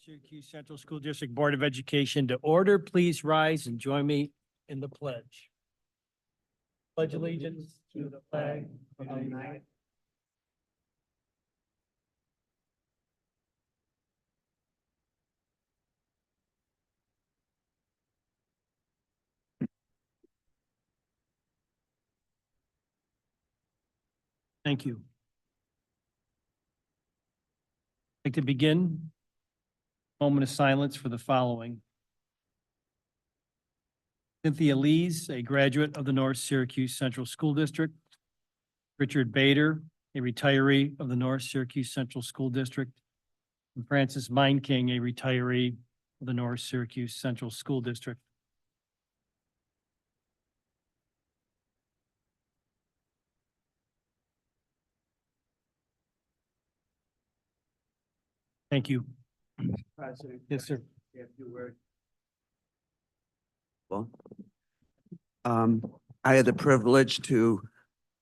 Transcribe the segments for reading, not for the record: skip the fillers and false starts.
Syracuse Central School District Board of Education to order. Please rise and join me in the pledge. Pledge allegiance to the flag of the United. Thank you. I'd like to begin. Moment of silence for the following. Cynthia Lees, a graduate of the North Syracuse Central School District. Richard Bader, a retiree of the North Syracuse Central School District. And Francis Meinking, a retiree of the North Syracuse Central School District. Thank you. Yes, sir. Well, I had the privilege to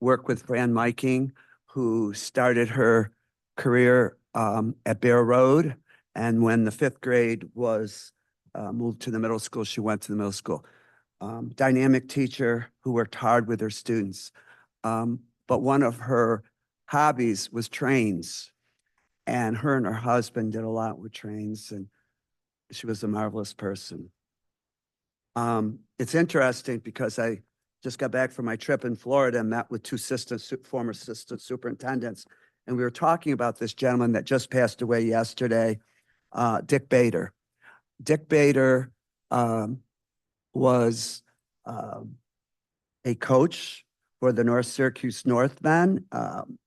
work with Fran Meiking, who started her career at Bear Road. And when the fifth grade was moved to the middle school, she went to the middle school. Dynamic teacher who worked hard with her students. But one of her hobbies was trains. And her and her husband did a lot with trains, and she was a marvelous person. It's interesting because I just got back from my trip in Florida and met with two former assistant superintendents. And we were talking about this gentleman that just passed away yesterday, Dick Bader. Dick Bader was a coach for the North Syracuse Northmen,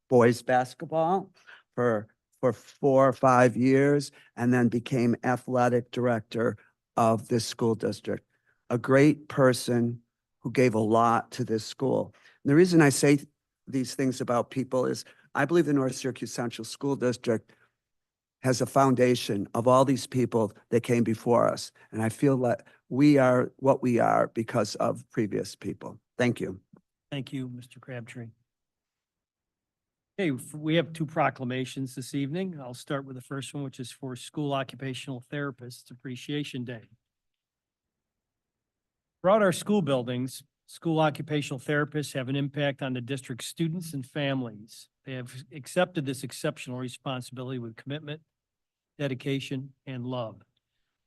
boys basketball for 4 or 5 years, and then became athletic director of this school district. A great person who gave a lot to this school. And the reason I say these things about people is I believe the North Syracuse Central School District has a foundation of all these people that came before us. And I feel that we are what we are because of previous people. Thank you. Thank you, Mr. Crabtree. Okay, we have 2 proclamations this evening. I'll start with the first one, which is for School Occupational Therapists Appreciation Day. Throughout our school buildings, school occupational therapists have an impact on the district's students and families. They have accepted this exceptional responsibility with commitment, dedication, and love.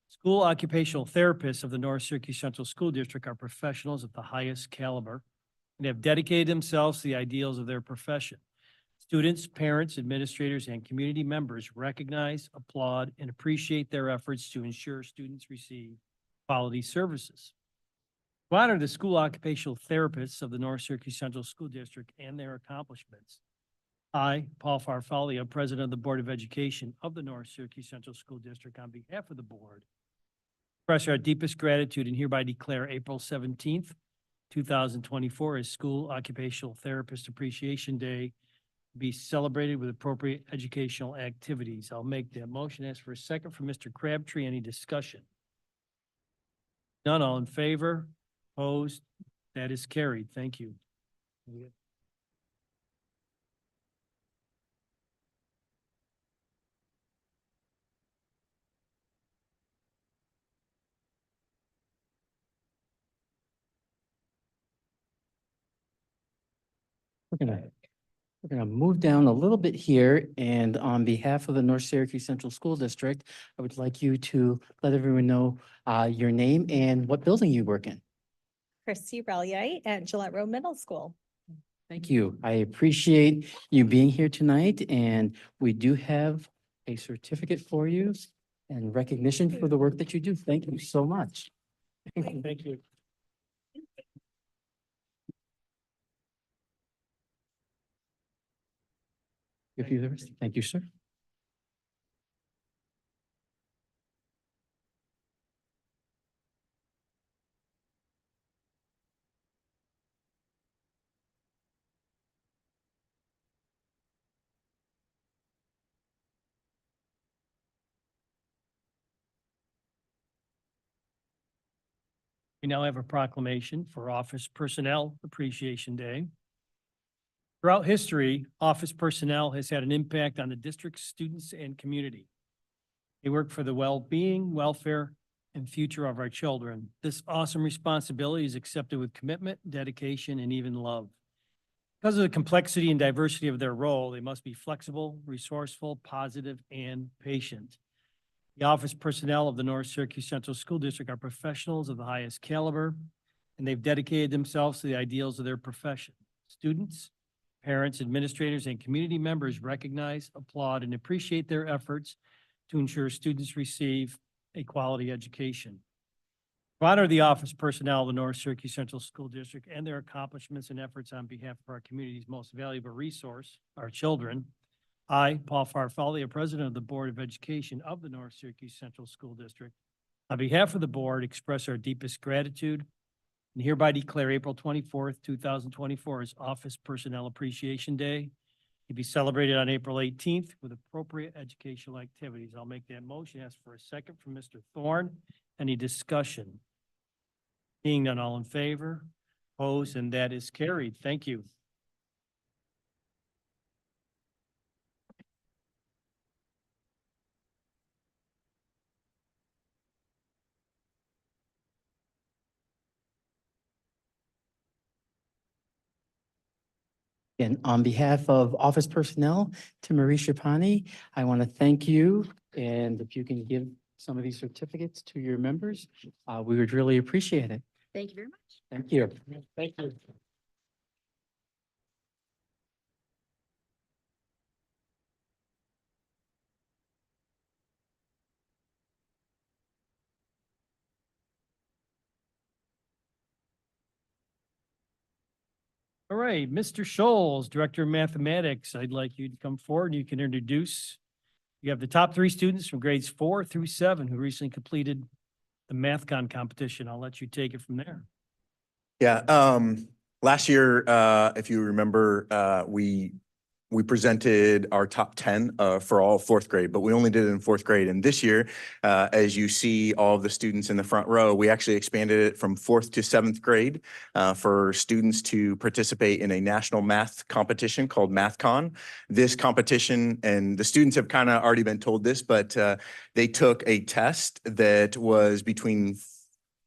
School occupational therapists of the North Syracuse Central School District are professionals of the highest caliber and have dedicated themselves to the ideals of their profession. Students, parents, administrators, and community members recognize, applaud, and appreciate their efforts to ensure students receive quality services. To honor the school occupational therapists of the North Syracuse Central School District and their accomplishments, I, Paul Farfalia, President of the Board of Education of the North Syracuse Central School District, on behalf of the board, express our deepest gratitude and hereby declare April 17th, 2024 as School Occupational Therapist Appreciation Day, be celebrated with appropriate educational activities. I'll make that motion. Ask for a second from Mr. Crabtree. Any discussion? None. All in favor? Opposed? That is carried. Thank you. We're gonna move down a little bit here, and on behalf of the North Syracuse Central School District, I would like you to let everyone know your name and what building you work in. Christy Reliite at Gillette Road Middle School. Thank you. I appreciate you being here tonight, and we do have a certificate for you and recognition for the work that you do. Thank you so much. Thank you. If you, thank you, sir. We now have a proclamation for Office Personnel Appreciation Day. Throughout history, office personnel has had an impact on the district's students and community. They work for the well-being, welfare, and future of our children. This awesome responsibility is accepted with commitment, dedication, and even love. Because of the complexity and diversity of their role, they must be flexible, resourceful, positive, and patient. The office personnel of the North Syracuse Central School District are professionals of the highest caliber, and they've dedicated themselves to the ideals of their profession. Students, parents, administrators, and community members recognize, applaud, and appreciate their efforts to ensure students receive a quality education. To honor the office personnel of the North Syracuse Central School District and their accomplishments and efforts on behalf of our community's most valuable resource, our children, I, Paul Farfalli, a president of the Board of Education of the North Syracuse Central School District, on behalf of the board, express our deepest gratitude and hereby declare April 24th, 2024 as Office Personnel Appreciation Day, to be celebrated on April 18th with appropriate educational activities. I'll make that motion. Ask for a second from Mr. Thorne. Any discussion? Being none, all in favor? Opposed, and that is carried. Thank you. And on behalf of office personnel to Marie Shapani, I want to thank you. And if you can give some of these certificates to your members, we would really appreciate it. Thank you very much. Thank you. Thank you. All right, Mr. Scholes, Director of Mathematics, I'd like you to come forward and you can introduce. You have the top 3 students from grades 4 through 7 who recently completed the MathCon competition. I'll let you take it from there. Yeah, last year, if you remember, we presented our top 10 for all 4th grade, but we only did it in 4th grade. And this year, as you see all of the students in the front row, we actually expanded it from 4th to 7th grade for students to participate in a national math competition called MathCon. This competition, and the students have kind of already been told this, but they took a test that was between,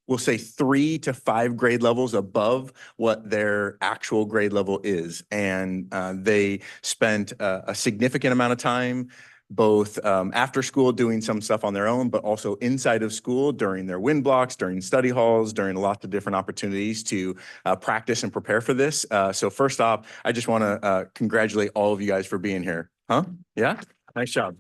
we'll say, 3 to 5 grade levels above what their actual grade level is. And they spent a significant amount of time both after school doing some stuff on their own, but also inside of school during their wind blocks, during study halls, during lots of different opportunities to practice and prepare for this. So first off, I just want to congratulate all of you guys for being here. Huh? Yeah? Nice job.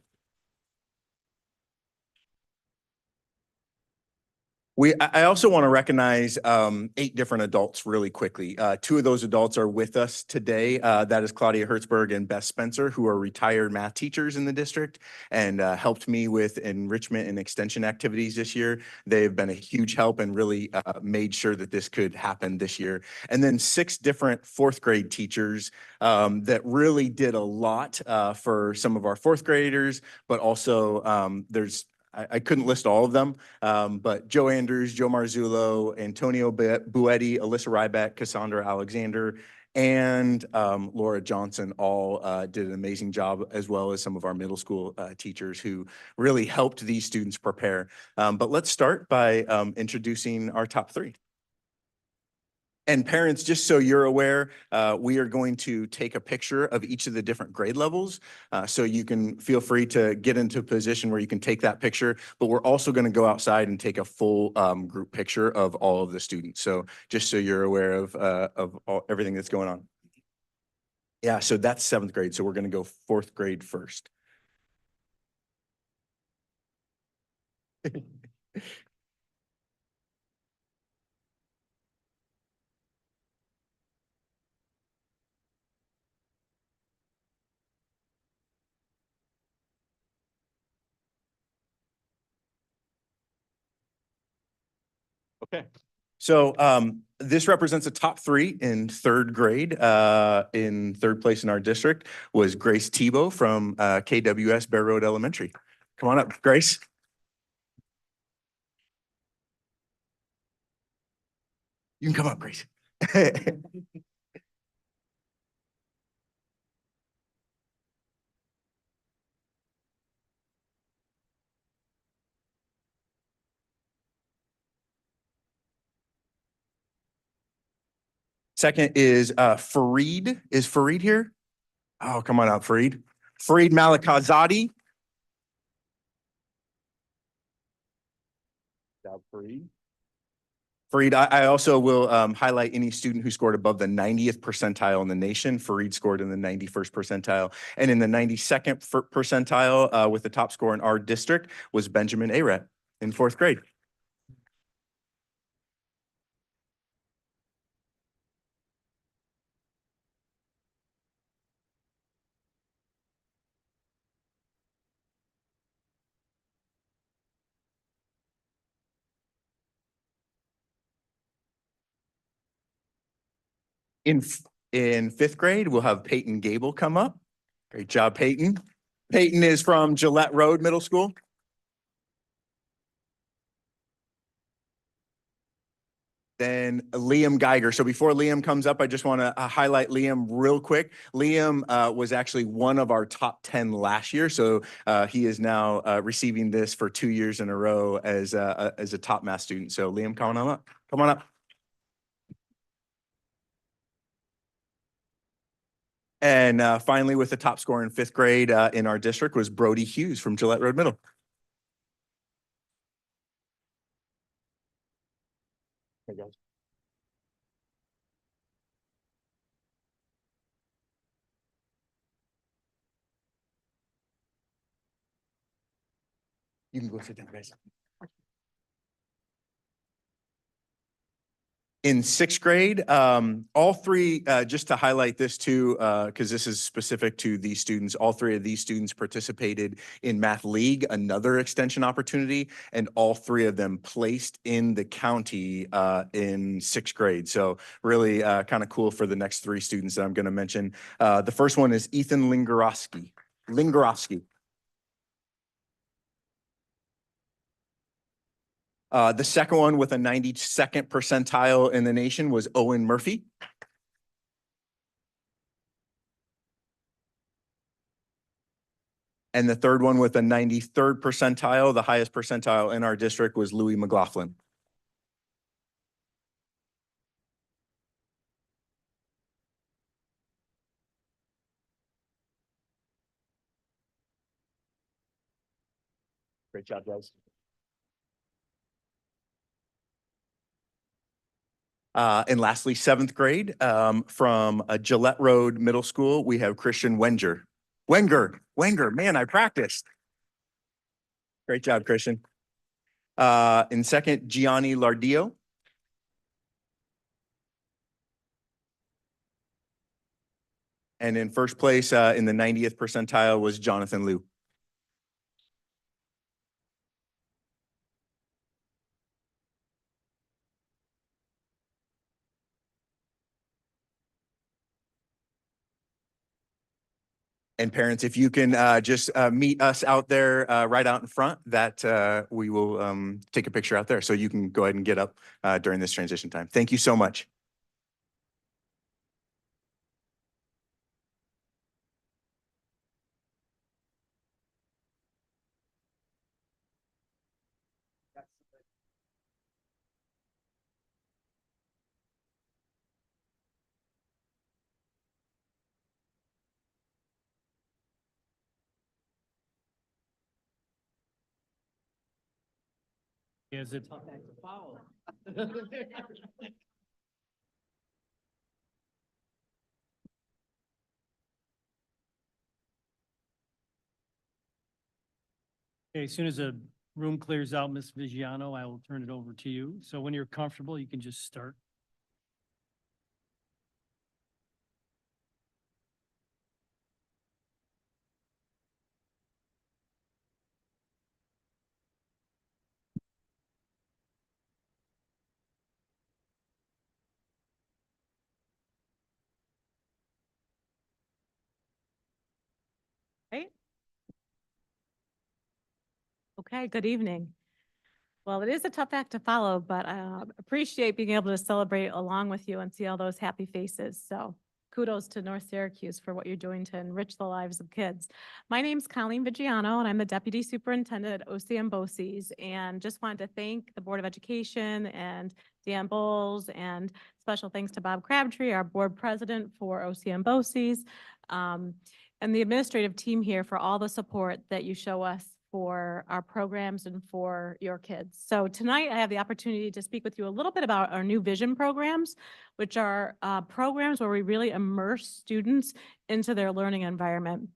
I also want to recognize 8 different adults really quickly. 2 of those adults are with us today. That is Claudia Hertzberg and Beth Spencer, who are retired math teachers in the district and helped me with enrichment and extension activities this year. They've been a huge help and really made sure that this could happen this year. And then 6 different 4th grade teachers that really did a lot for some of our 4th graders, but also I couldn't list all of them, but Joe Andrews, Joe Marzullo, Antonio Buetti, Alyssa Ryback, Cassandra Alexander, and Laura Johnson all did an amazing job, as well as some of our middle school teachers who really helped these students prepare. But let's start by introducing our top 3. And parents, just so you're aware, we are going to take a picture of each of the different grade levels. So you can feel free to get into a position where you can take that picture, but we're also going to go outside and take a full group picture of all of the students. So just so you're aware of everything that's going on. Yeah, so that's 7th grade. So we're going to go 4th grade first. Okay. So this represents a top 3 in 3rd grade. In 3rd place in our district was Grace Tebow from KWS Bear Road Elementary. Come on up, Grace. You can come up, Grace. Second is Fareed. Is Fareed here? Oh, come on out, Fareed. Fareed Malakazadi. Good job, Fareed. Fareed, I also will highlight any student who scored above the 90th percentile in the nation. Fareed scored in the 91st percentile. And in the 92nd percentile with the top score in our district was Benjamin Aret in 4th grade. In, in 5th grade, we'll have Peyton Gable come up. Great job, Peyton. Peyton is from Gillette Road Middle School. Then Liam Geiger. So before Liam comes up, I just want to highlight Liam real quick. Liam was actually one of our top 10 last year. So he is now receiving this for 2 years in a row as a top math student. So Liam, come on up. Come on up. And finally, with the top score in 5th grade in our district was Brody Hughes from Gillette Road Middle. Hey, guys. You can go sit down, guys. In 6th grade, all three, just to highlight this too, because this is specific to these students, all three of these students participated in Math League, another extension opportunity, and all three of them placed in the county in 6th grade. So really kind of cool for the next three students that I'm going to mention. The first one is Ethan Lingarowski. The second one with a 92nd percentile in the nation was Owen Murphy. And the third one with a 93rd percentile, the highest percentile in our district, was Louis McLaughlin. Great job, guys. And lastly, 7th grade from Gillette Road Middle School, we have Christian Wenger. Wenger, man, I practiced. Great job, Christian. In second, Gianni Lardillo. And in first place in the 90th percentile was Jonathan Liu. And parents, if you can just meet us out there right out in front, that we will take a picture out there. So you can go ahead and get up during this transition time. Thank you so much. Is it? Okay, as soon as the room clears out, Ms. Vigiano, I will turn it over to you. So when you're comfortable, you can just start. Right? Okay, good evening. Well, it is a tough act to follow, but I appreciate being able to celebrate along with you and see all those happy faces. So kudos to North Syracuse for what you're doing to enrich the lives of kids. My name's Colleen Vigiano, and I'm the Deputy Superintendent at OCM BOCES, and just wanted to thank the Board of Education and Dan Bowles, and special thanks to Bob Crabtree, our board president for OCM BOCES, and the administrative team here for all the support that you show us for our programs and for your kids. So tonight I have the opportunity to speak with you a little bit about our new vision programs, which are programs where we really immerse students into their learning environment.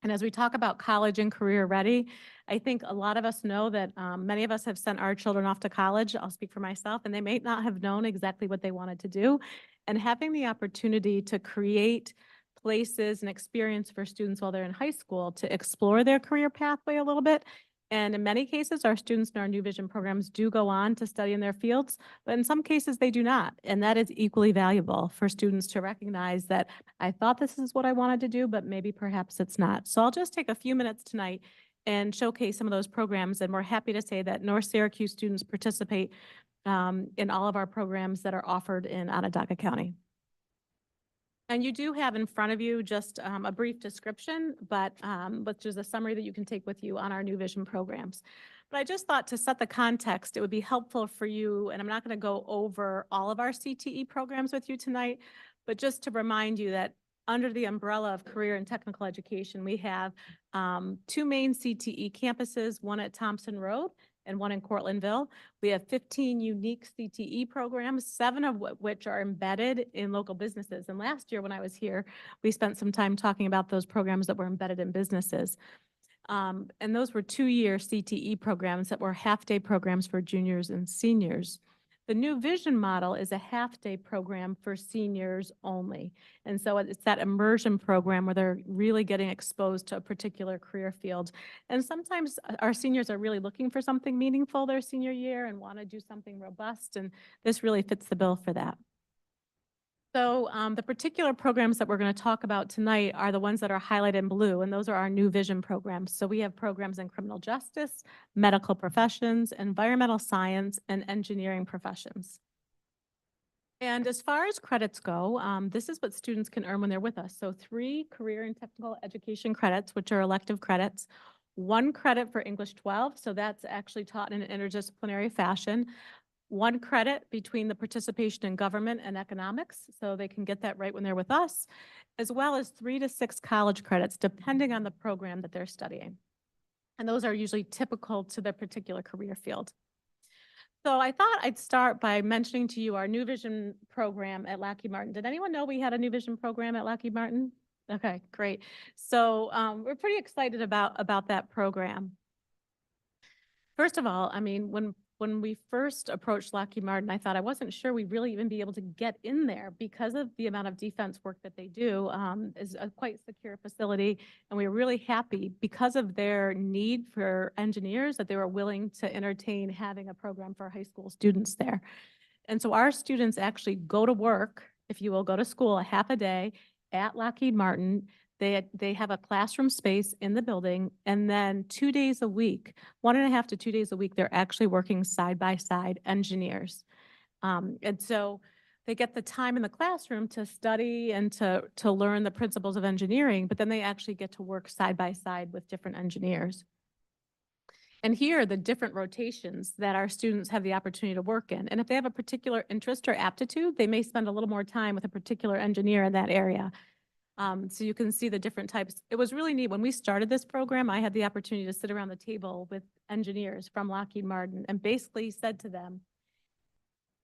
And as we talk about college and career ready, I think a lot of us know that many of us have sent our children off to college. I'll speak for myself, and they may not have known exactly what they wanted to do. And having the opportunity to create places and experience for students while they're in high school to explore their career pathway a little bit. And in many cases, our students in our New Vision programs do go on to study in their fields, but in some cases they do not. And that is equally valuable for students to recognize that I thought this is what I wanted to do, but maybe perhaps it's not. So I'll just take a few minutes tonight and showcase some of those programs. And we're happy to say that North Syracuse students participate in all of our programs that are offered in Onondaga County. And you do have in front of you just a brief description, but which is a summary that you can take with you on our New Vision programs. But I just thought to set the context, it would be helpful for you, and I'm not going to go over all of our CTE programs with you tonight, but just to remind you that under the umbrella of career and technical education, we have two main CTE campuses, one at Thompson Road and one in Cortlandville. We have 15 unique CTE programs, 7 of which are embedded in local businesses. And last year when I was here, we spent some time talking about those programs that were embedded in businesses. And those were 2-year CTE programs that were half-day programs for juniors and seniors. The New Vision model is a half-day program for seniors only. And so it's that immersion program where they're really getting exposed to a particular career field. And sometimes our seniors are really looking for something meaningful their senior year and want to do something robust, and this really fits the bill for that. So the particular programs that we're going to talk about tonight are the ones that are highlighted in blue, and those are our New Vision programs. So we have programs in criminal justice, medical professions, environmental science, and engineering professions. And as far as credits go, this is what students can earn when they're with us. So 3 career and technical education credits, which are elective credits, 1 credit for English 12, so that's actually taught in an interdisciplinary fashion. 1 credit between the participation in government and economics, so they can get that right when they're with us, as well as 3 to 6 college credits, depending on the program that they're studying. And those are usually typical to their particular career field. So I thought I'd start by mentioning to you our New Vision program at Lockheed Martin. Did anyone know we had a New Vision program at Lockheed Martin? Okay, great. So we're pretty excited about that program. First of all, I mean, when we first approached Lockheed Martin, I thought I wasn't sure we'd really even be able to get in there because of the amount of defense work that they do. Is a quite secure facility, and we were really happy because of their need for engineers that they were willing to entertain having a program for high school students there. And so our students actually go to work, if you will, go to school a half a day at Lockheed Martin. They have a classroom space in the building, and then 2 days a week, 1.5 to 2 days a week, they're actually working side by side engineers. And so they get the time in the classroom to study and to learn the principles of engineering, but then they actually get to work side by side with different engineers. And here are the different rotations that our students have the opportunity to work in. And if they have a particular interest or aptitude, they may spend a little more time with a particular engineer in that area. So you can see the different types. It was really neat. When we started this program, I had the opportunity to sit around the table with engineers from Lockheed Martin and basically said to them,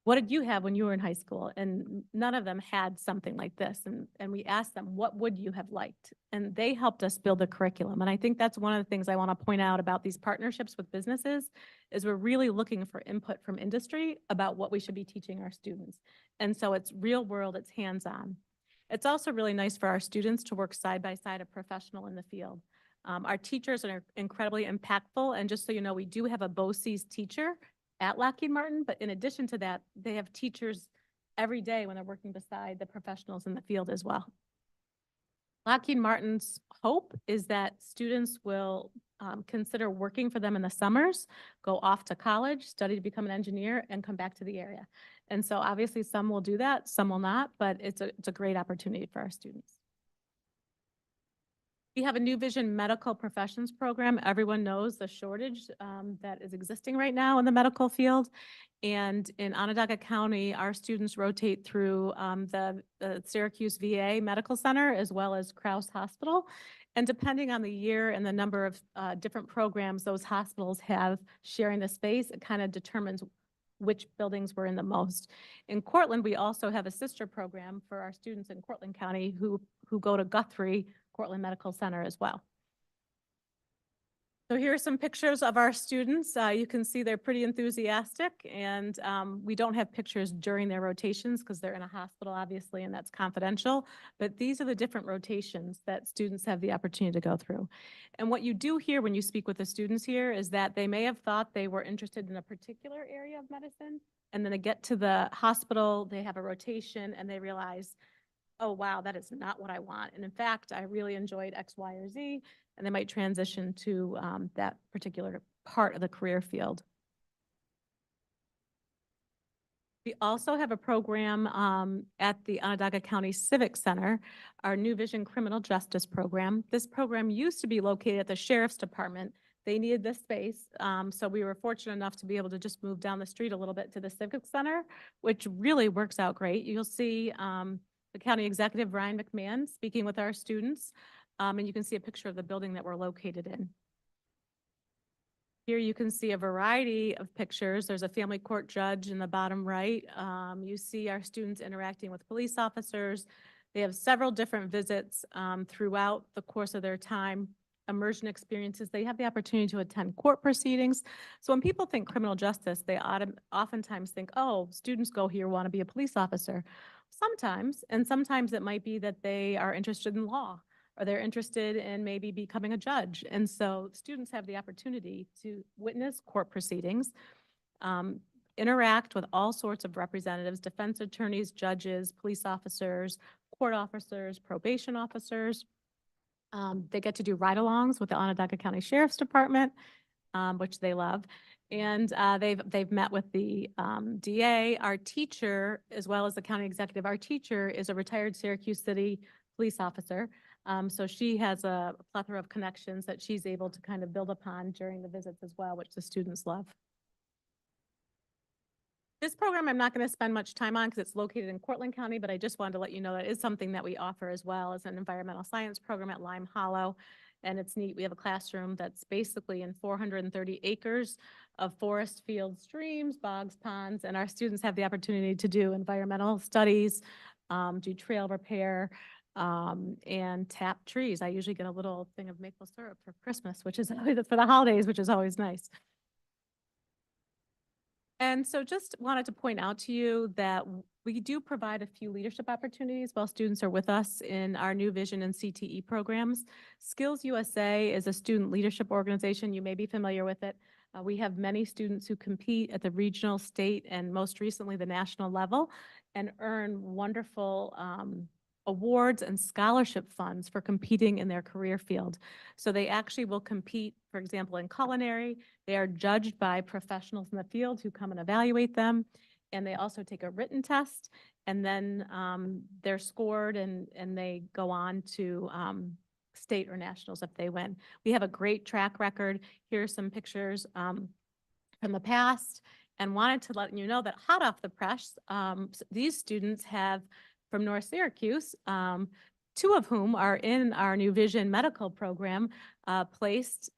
what did you have when you were in high school? And none of them had something like this. And we asked them, what would you have liked? And they helped us build a curriculum. And I think that's one of the things I want to point out about these partnerships with businesses is we're really looking for input from industry about what we should be teaching our students. And so it's real world, it's hands-on. It's also really nice for our students to work side by side a professional in the field. Our teachers are incredibly impactful. And just so you know, we do have a BOCES teacher at Lockheed Martin, but in addition to that, they have teachers every day when they're working beside the professionals in the field as well. Lockheed Martin's hope is that students will consider working for them in the summers, go off to college, study to become an engineer, and come back to the area. And so obviously some will do that, some will not, but it's a great opportunity for our students. We have a New Vision Medical Professions Program. Everyone knows the shortage that is existing right now in the medical field. And in Onondaga County, our students rotate through the Syracuse VA Medical Center as well as Krause Hospital. And depending on the year and the number of different programs those hospitals have sharing the space, it kind of determines which buildings we're in the most. In Cortland, we also have a sister program for our students in Cortland County who go to Guthrie Cortland Medical Center as well. So here are some pictures of our students. You can see they're pretty enthusiastic, and we don't have pictures during their rotations because they're in a hospital, obviously, and that's confidential. But these are the different rotations that students have the opportunity to go through. And what you do here when you speak with the students here is that they may have thought they were interested in a particular area of medicine, and then they get to the hospital, they have a rotation, and they realize, oh, wow, that is not what I want. And in fact, I really enjoyed X, Y, or Z, and they might transition to that particular part of the career field. We also have a program at the Onondaga County Civic Center, our New Vision Criminal Justice Program. This program used to be located at the Sheriff's Department. They needed this space, so we were fortunate enough to be able to just move down the street a little bit to the Civic Center, which really works out great. You'll see the County Executive, Ryan McMahon, speaking with our students, and you can see a picture of the building that we're located in. Here you can see a variety of pictures. There's a family court judge in the bottom right. You see our students interacting with police officers. They have several different visits throughout the course of their time, immersion experiences. They have the opportunity to attend court proceedings. So when people think criminal justice, they oftentimes think, oh, students go here, want to be a police officer. Sometimes, and sometimes it might be that they are interested in law, or they're interested in maybe becoming a judge. And so students have the opportunity to witness court proceedings, interact with all sorts of representatives, defense attorneys, judges, police officers, court officers, probation officers. They get to do ride-alongs with the Onondaga County Sheriff's Department, which they love. And they've met with the DA, our teacher, as well as the county executive. Our teacher is a retired Syracuse City police officer. So she has a plethora of connections that she's able to kind of build upon during the visits as well, which the students love. This program I'm not going to spend much time on because it's located in Cortland County, but I just wanted to let you know that is something that we offer as well as an environmental science program at Lime Hollow. And it's neat. We have a classroom that's basically in 430 acres of forest, fields, streams, bogs, ponds, and our students have the opportunity to do environmental studies, do trail repair, and tap trees. I usually get a little thing of maple syrup for Christmas, which is always for the holidays, which is always nice. And so just wanted to point out to you that we do provide a few leadership opportunities while students are with us in our New Vision and CTE programs. Skills USA is a student leadership organization. You may be familiar with it. We have many students who compete at the regional, state, and most recently the national level and earn wonderful awards and scholarship funds for competing in their career field. So they actually will compete, for example, in culinary. They are judged by professionals in the field who come and evaluate them. And they also take a written test, and then they're scored and they go on to state or nationals if they win. We have a great track record. Here are some pictures from the past, and wanted to let you know that hot off the press, these students have from North Syracuse, two of whom are in our New Vision medical program, placed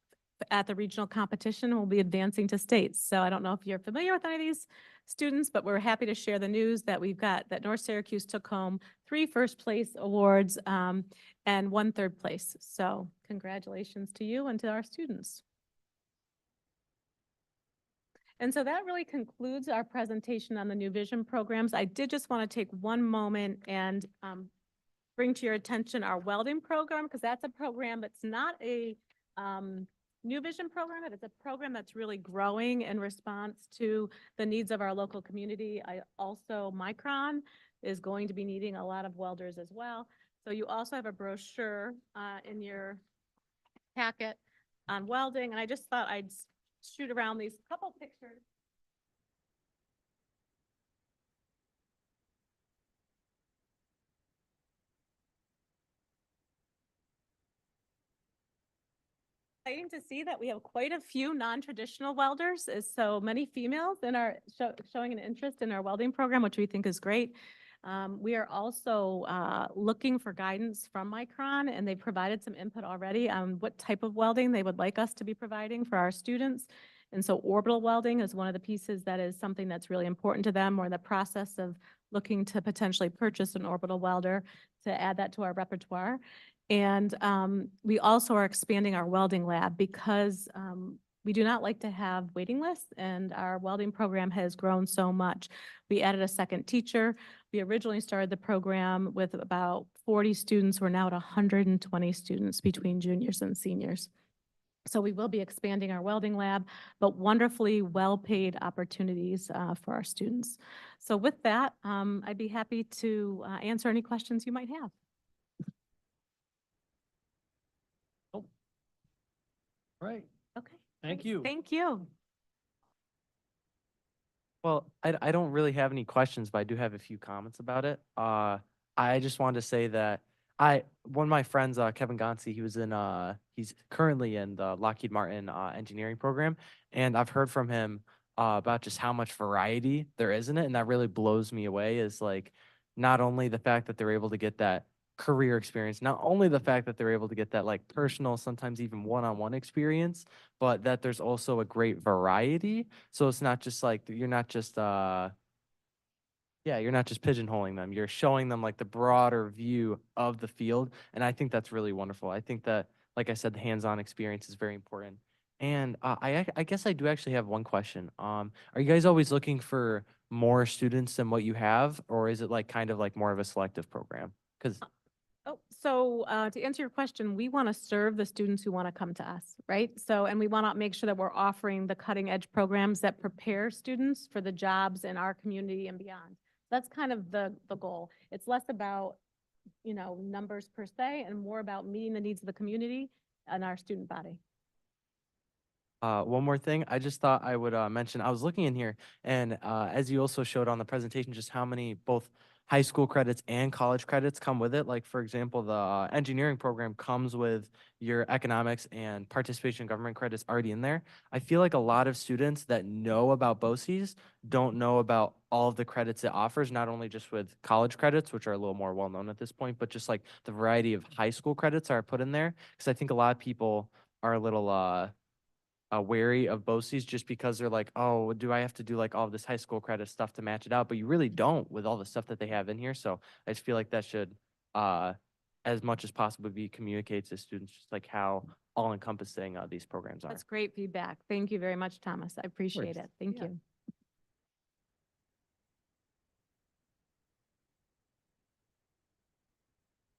at the regional competition and will be advancing to states. So I don't know if you're familiar with any of these students, but we're happy to share the news that we've got that North Syracuse took home 3 first place awards and 1 third place. So congratulations to you and to our students. And so that really concludes our presentation on the New Vision programs. I did just want to take one moment and bring to your attention our welding program, because that's a program that's not a New Vision program, but it's a program that's really growing in response to the needs of our local community. Micron is going to be needing a lot of welders as well. So you also have a brochure in your packet on welding, and I just thought I'd shoot around these couple pictures. Exciting to see that we have quite a few non-traditional welders, so many females in our showing an interest in our welding program, which we think is great. We are also looking for guidance from Micron, and they provided some input already on what type of welding they would like us to be providing for our students. And so orbital welding is one of the pieces that is something that's really important to them. We're in the process of looking to potentially purchase an orbital welder to add that to our repertoire. And we also are expanding our welding lab because we do not like to have waiting lists, and our welding program has grown so much. We added a second teacher. We originally started the program with about 40 students. We're now at 120 students between juniors and seniors. So we will be expanding our welding lab, but wonderfully well-paid opportunities for our students. So with that, I'd be happy to answer any questions you might have. Right. Okay. Thank great. you. Thank you. Well, I don't really have any questions, but I do have a few comments about it. I just wanted to say that one of my friends, Kevin Gonsi, he's currently in the Lockheed Martin engineering program, and I've heard from him about just how much variety there is in it, and that really blows me away. Is like not only the fact that they're able to get that career experience, not only the fact that they're able to get that like personal, sometimes even one-on-one experience, but that there's also a great variety. So it's not just like you're not just you're not just pigeonholing them. You're showing them like the broader view of the field. And I think that's really wonderful. I think that, like I said, the hands-on experience is very important. And I guess I do actually have one question. Are you guys always looking for more students than what you have, or is it like kind of like more of a selective program? Because Oh, so to answer your question, we want to serve the students who want to come to us, right? So, and we want to make sure that we're offering the cutting edge programs that prepare students for the jobs in our community and beyond. That's kind of the goal. It's less about, numbers per se and more about meeting the needs of the community and our student body. one more thing, I just thought I would mention, I was looking in here, and as you also showed on the presentation, just how many both high school credits and college credits come with it. Like, for example, the engineering program comes with your economics and participation in government credits already in there. I feel like a lot of students that know about BOCES don't know about all of the credits it offers, not only just with college credits, which are a little more well-known at this point, but just like the variety of high school credits are put in there. Because I think a lot of people are a little wary of BOCES just because they're like, oh, do I have to do like all this high school credit stuff to match it out? But you really don't with all the stuff that they have in here. So I just feel like that should, as much as possible, be communicated to students, just like how all encompassing these programs are. That's great feedback. Thank you very much, Thomas. I appreciate it. Thank Yeah. you.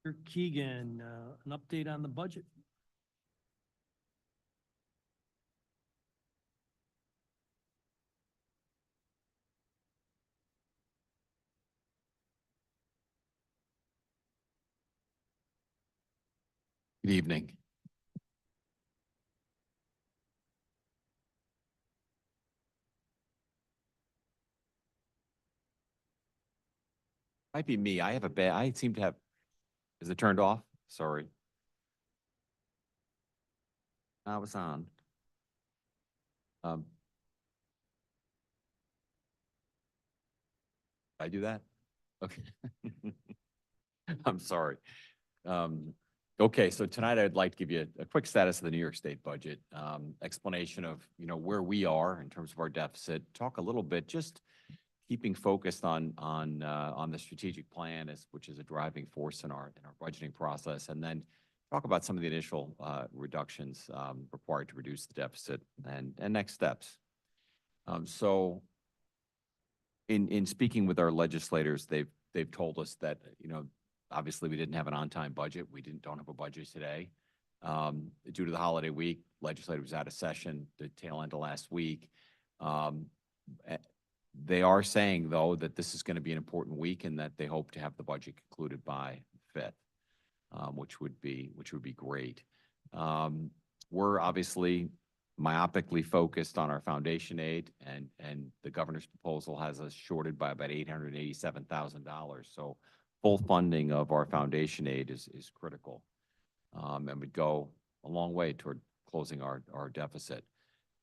Mr. Keegan, an update on the budget. Good evening. Might be me. I seem to have, is it turned off? Sorry. I was on. I do that? Okay. I'm sorry. Okay, so tonight I'd like to give you a quick status of the New York State budget, explanation of, where we are in terms of our deficit, talk a little bit, just keeping focused on the strategic plan, which is a driving force in our budgeting process, and then talk about some of the initial reductions required to reduce the deficit and next steps. So in speaking with our legislators, they've told us that, obviously we didn't have an on-time budget. We don't have a budget today. Due to the holiday week, legislators was out of session the tail end of last week. They are saying, though, that this is going to be an important week and that they hope to have the budget concluded by the 5th, which would be great. We're obviously myopically focused on our foundation aid, and the governor's proposal has us shorted by about $887,000. So full funding of our foundation aid is critical, and would go a long way toward closing our deficit.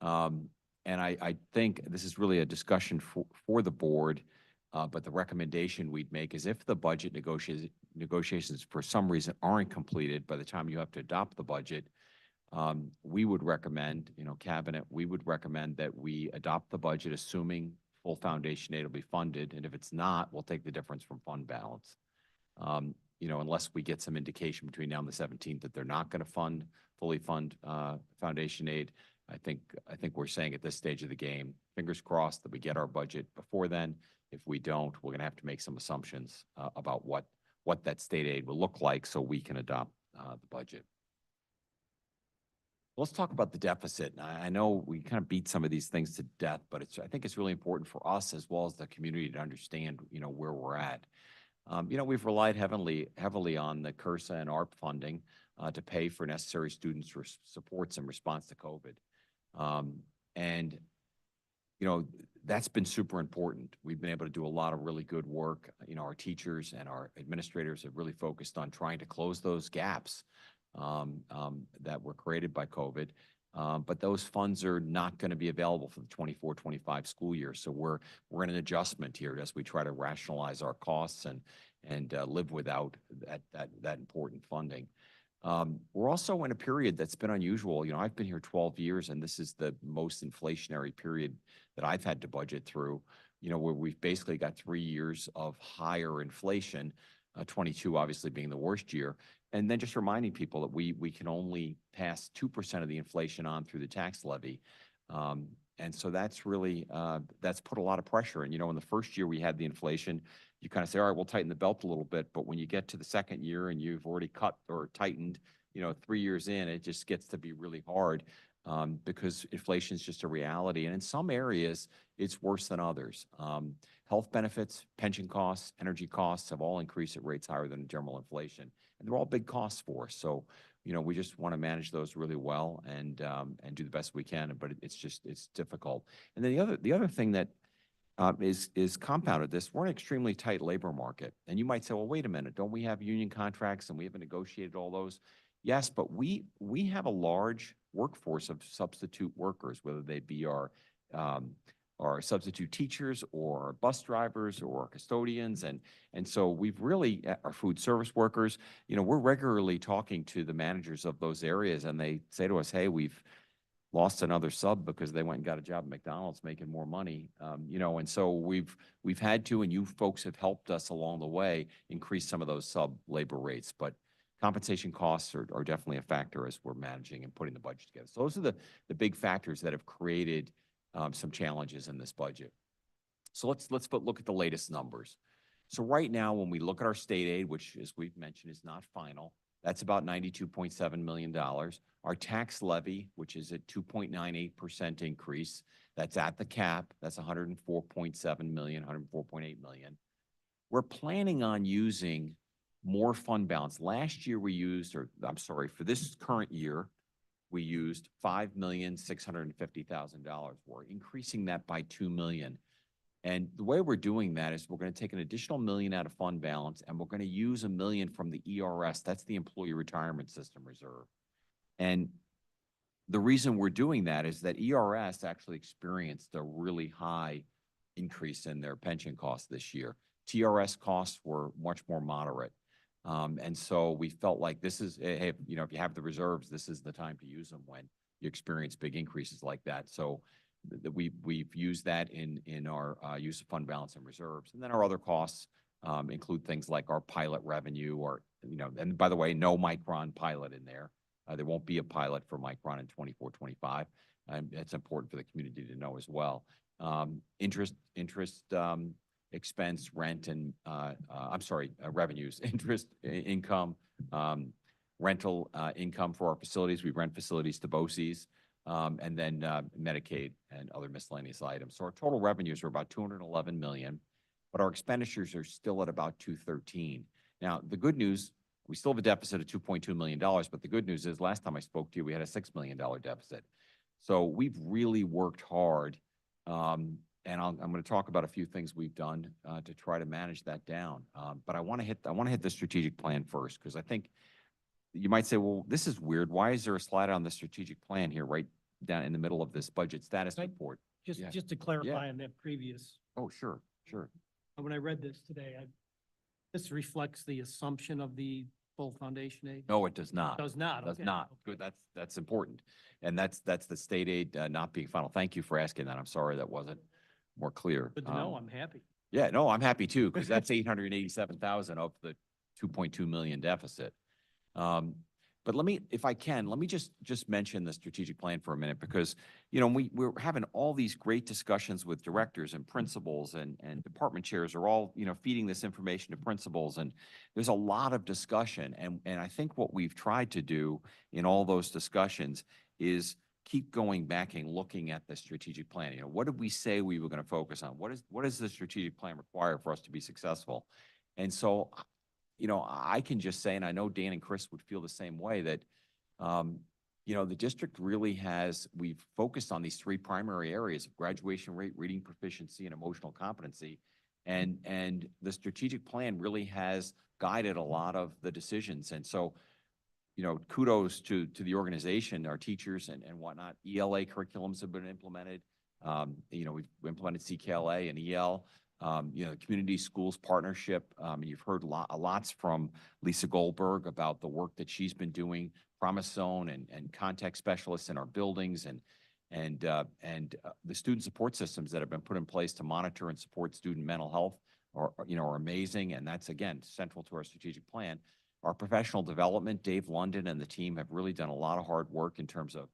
And I think this is really a discussion for the board, but the recommendation we'd make is if the budget negotiations for some reason aren't completed by the time you have to adopt the budget, we would recommend, cabinet, we would recommend that we adopt the budget assuming full foundation aid will be funded. And if it's not, we'll take the difference from fund balance. Unless we get some indication between now and the 17th that they're not going to fully fund foundation aid. I think we're saying at this stage of the game, fingers crossed that we get our budget before then. If we don't, we're going to have to make some assumptions about what that state aid will look like so we can adopt the budget. Let's talk about the deficit. I know we kind of beat some of these things to death, but I think it's really important for us as well as the community to understand, where we're at. We've relied heavily on the CURSA and ARP funding to pay for necessary students supports in response to COVID. That's been super important. We've been able to do a lot of really good work. Our teachers and our administrators have really focused on trying to close those gaps that were created by COVID. But those funds are not going to be available for the 24-25 school year. So we're in an adjustment here as we try to rationalize our costs and live without that important funding. We're also in a period that's been unusual. I've been here 12 years, and this is the most inflationary period that I've had to budget through, where we've basically got 3 years of higher inflation, 22 obviously being the worst year. And then just reminding people that we can only pass 2% of the inflation on through the tax levy. And so that's really, that's put a lot of pressure. And, in the first year we had the inflation, you kind of say, all right, we'll tighten the belt a little bit. But when you get to the second year and you've already cut or tightened, 3 years in, it just gets to be really hard because inflation is just a reality. And in some areas, it's worse than others. Health benefits, pension costs, energy costs have all increased at rates higher than general inflation. And they're all big costs for us. So, we just want to manage those really well and do the best we can. But it's difficult. And then the other thing that is compounded this, we're in an extremely tight labor market. And you might say, well, wait a minute, don't we have union contracts and we haven't negotiated all those? Yes, but we have a large workforce of substitute workers, whether they be our substitute teachers or bus drivers or custodians. And so we've really, our food service workers, we're regularly talking to the managers of those areas, and they say to us, hey, we've lost another sub because they went and got a job at McDonald's making more money. And so we've had to, and you folks have helped us along the way, increase some of those sub labor rates. But compensation costs are definitely a factor as we're managing and putting the budget together. So those are the big factors that have created some challenges in this budget. So let's look at the latest numbers. So right now, when we look at our state aid, which as we've mentioned is not final, that's about $92.7 million. Our tax levy, which is a 2.98% increase, that's at the cap. That's $104.7 million, $104.8 million. We're planning on using more fund balance. Last year we used, for this current year, we used $5,650,000. We're increasing that by $2 million. And the way we're doing that is we're going to take an additional $1 million out of fund balance, and we're going to use $1 million from the ERS. That's the Employee Retirement System Reserve. And the reason we're doing that is that ERS actually experienced a really high increase in their pension costs this year. TRS costs were much more moderate. And so we felt like this is, hey, if you have the reserves, this is the time to use them when you experience big increases like that. So we've used that in our use of fund balance and reserves. And then our other costs include things like our pilot revenue and by the way, no Micron pilot in there. There won't be a pilot for Micron in 24-25. It's important for the community to know as well. Interest expense, rent, and revenues, interest income, rental income for our facilities. We rent facilities to BOCES, and then Medicaid and other miscellaneous items. So our total revenues are about $211 million, but our expenditures are still at about $213. Now, the good news, we still have a deficit of $2.2 million, but the good news is last time I spoke to you, we had a $6 million deficit. So we've really worked hard. And I'm going to talk about a few things we've done to try to manage that down. But I want to hit the strategic plan first, because I think you might say, well, this is weird. Why is there a slide on the strategic plan here, right down in the middle of this budget status Right. report? Just, Yeah. just to clarify on that previous, Oh, sure, sure. when I read this today, this reflects the assumption of the full foundation aid? No, it does not. Does not, Does okay. not. Good. That's important. And that's the state aid not being final. Thank you for asking that. I'm sorry that wasn't more clear. Good to know, I'm happy. Yeah, no, I'm happy too, because that's 887,000 of the 2.2 million deficit. But let me, if I can, let me just mention the strategic plan for a minute, because, you know, we're having all these great discussions with directors and principals and department chairs are all, you know, feeding this information to principals, and there's a lot of discussion. And I think what we've tried to do in all those discussions is keep going back and looking at the strategic plan. You know, what did we say we were going to focus on? What does the strategic plan require for us to be successful? And so, you know, I can just say, and I know Dan and Chris would feel the same way, that, you know, the district really we've focused on these three primary areas of graduation rate, reading proficiency, and emotional competency. And the strategic plan really has guided a lot of the decisions. And so, you know, kudos to the organization, our teachers and whatnot. ELA curriculums have been implemented. You know, we've implemented CKLA and EL. You know, the community schools partnership. You've heard lots from Lisa Goldberg about the work that she's been doing, Promise Zone and contact specialists in our buildings, and the student support systems that have been put in place to monitor and support student mental health are amazing. And that's, again, central to our strategic plan. Our professional development, Dave London and the team have really done a lot of hard work in terms of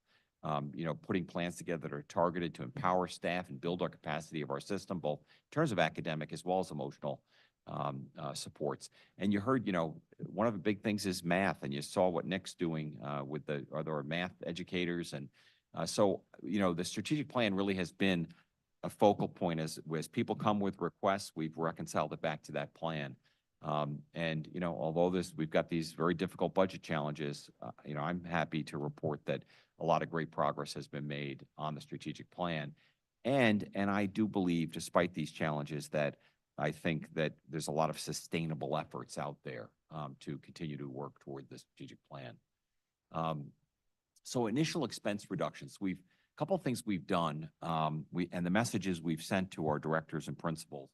you know, putting plans together that are targeted to empower staff and build our capacity of our system, both in terms of academic as well as emotional supports. And you heard, you know, one of the big things is math, and you saw what Nick's doing with our math educators. And so, you know, the strategic plan really has been a focal point as people come with requests, we've reconciled it back to that plan. And, you know, although we've got these very difficult budget challenges, you know, I'm happy to report that a lot of great progress has been made on the strategic plan. And I do believe, despite these challenges, that I think that there's a lot of sustainable efforts out there to continue to work toward the strategic plan. So initial expense reductions, a couple of things we've done, and the messages we've sent to our directors and principals.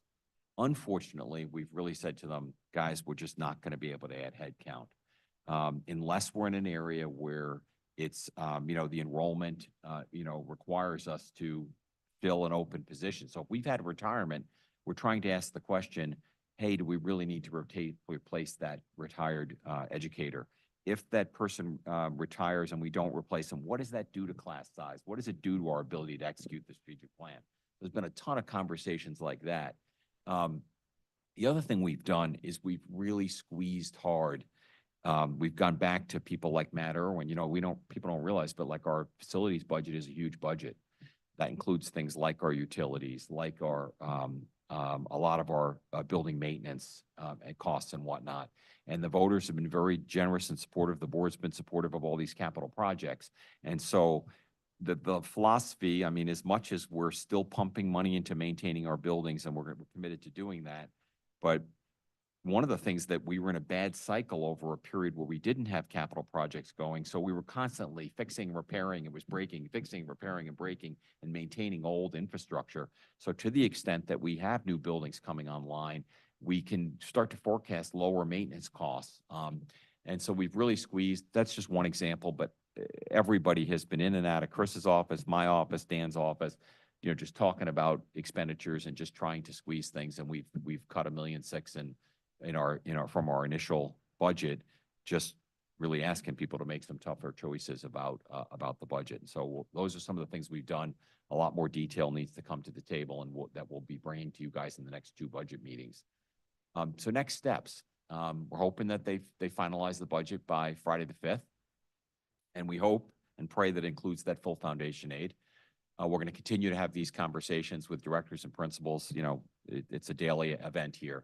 Unfortunately, we've really said to them, guys, we're just not going to be able to add headcount unless we're in an area where it's, you know, the enrollment, you know, requires us to fill an open position. So if we've had a retirement, we're trying to ask the question, hey, do we really need to replace that retired educator? If that person retires and we don't replace them, what does that do to class size? What does it do to our ability to execute the strategic plan? There's been a ton of conversations like that. The other thing we've done is we've really squeezed hard. We've gone back to people like Matt Irwin. You know, people don't realize, but like our facilities budget is a huge budget. That includes things like our utilities, like our a lot of our building maintenance and costs and whatnot. And the voters have been very generous and supportive. The board's been supportive of all these capital projects. And so the philosophy, I mean, as much as we're still pumping money into maintaining our buildings, and we're committed to doing that, but one of the things that we were in a bad cycle over a period where we didn't have capital projects going. So we were constantly fixing, repairing, it was breaking, fixing, repairing, and breaking, and maintaining old infrastructure. So to the extent that we have new buildings coming online, we can start to forecast lower maintenance costs. And so we've really squeezed, that's just one example, but everybody has been in and out of Chris's office, my office, Dan's office, you know, just talking about expenditures and just trying to squeeze things. And we've cut $1.6 million in our, you know, from our initial budget, just really asking people to make some tougher choices about the budget. And so those are some of the things we've done. A lot more detail needs to come to the table, and that we'll be bringing to you guys in the next 2 budget meetings. So next steps, we're hoping that they finalize the budget by Friday the 5th. And we hope and pray that includes that full foundation aid. We're going to continue to have these conversations with directors and principals. You know, it's a daily event here,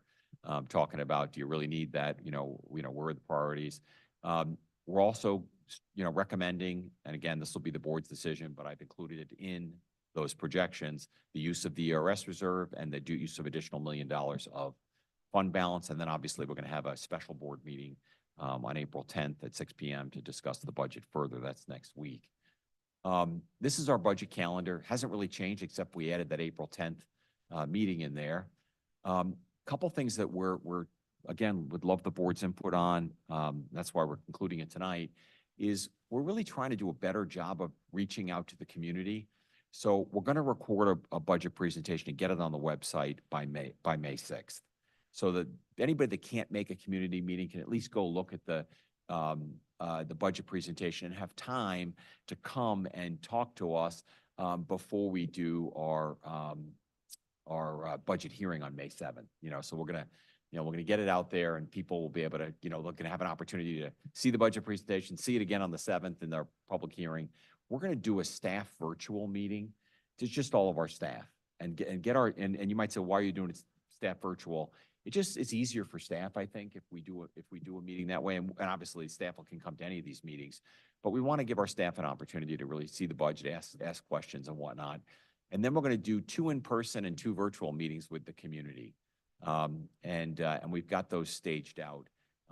talking about, do you really need that? You know, where are the priorities? We're also, you know, recommending, and again, this will be the board's decision, but I've included it in those projections, the use of the ERS reserve and the use of additional $1 million of fund balance. And then obviously we're going to have a special board meeting on April 10th at 6 p.m. to discuss the budget further. That's next week. This is our budget calendar. Hasn't really changed except we added that April 10th meeting in there. Couple things that we're again, would love the board's input on. That's why we're concluding it tonight, is we're really trying to do a better job of reaching out to the community. So we're going to record a budget presentation and get it on the website by May 6th. So that anybody that can't make a community meeting can at least go look at the budget presentation and have time to come and talk to us before we do our budget hearing on May 7th. So we're gonna get it out there, and people will be able to, they're gonna have an opportunity to see the budget presentation, see it again on the 7th in their public hearing. We're gonna do a staff virtual meeting to just all of our staff and get our, and you might say, why are you doing it staff virtual? It's easier for staff, I think, if we do a meeting that way. And obviously staff can come to any of these meetings, but we want to give our staff an opportunity to really see the budget, ask questions and whatnot. And then we're going to do 2 in-person and 2 virtual meetings with the community. And we've got those staged out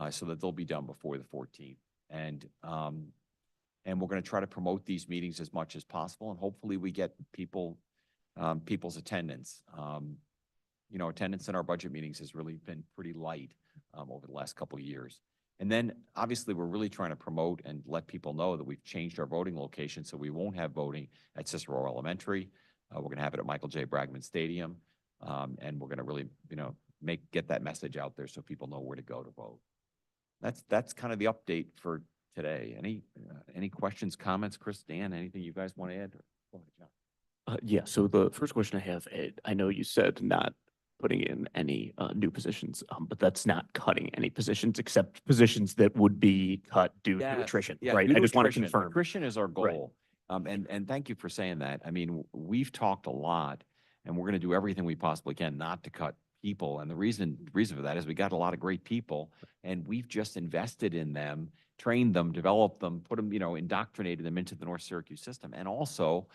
so that they'll be done before the 14th. And we're going to try to promote these meetings as much as possible. And hopefully we get people's attendance. Attendance in our budget meetings has really been pretty light over the last couple of years. And then obviously we're really trying to promote and let people know that we've changed our voting location. So we won't have voting at Cicero Elementary. We're going to have it at Michael J. Bragman Stadium. And we're going to really, get that message out there so people know where to go to vote. That's kind of the update for today. Any questions, comments, Chris, Dan, anything you guys want to add? Go ahead, John. Yeah, so the first question I have, Ed, I know you said not putting in any new positions, but that's not cutting any positions except positions that would be cut due to attrition, right? due I to just want to attrition. confirm. Attrition is our Right. goal. And thank you for saying that. I mean, we've talked a lot, and we're going to do everything we possibly can not to cut people. And the reason for that is we got a lot of great people, and we've just invested in them, trained them, developed them, put them, indoctrinated them into the North Syracuse system. And also,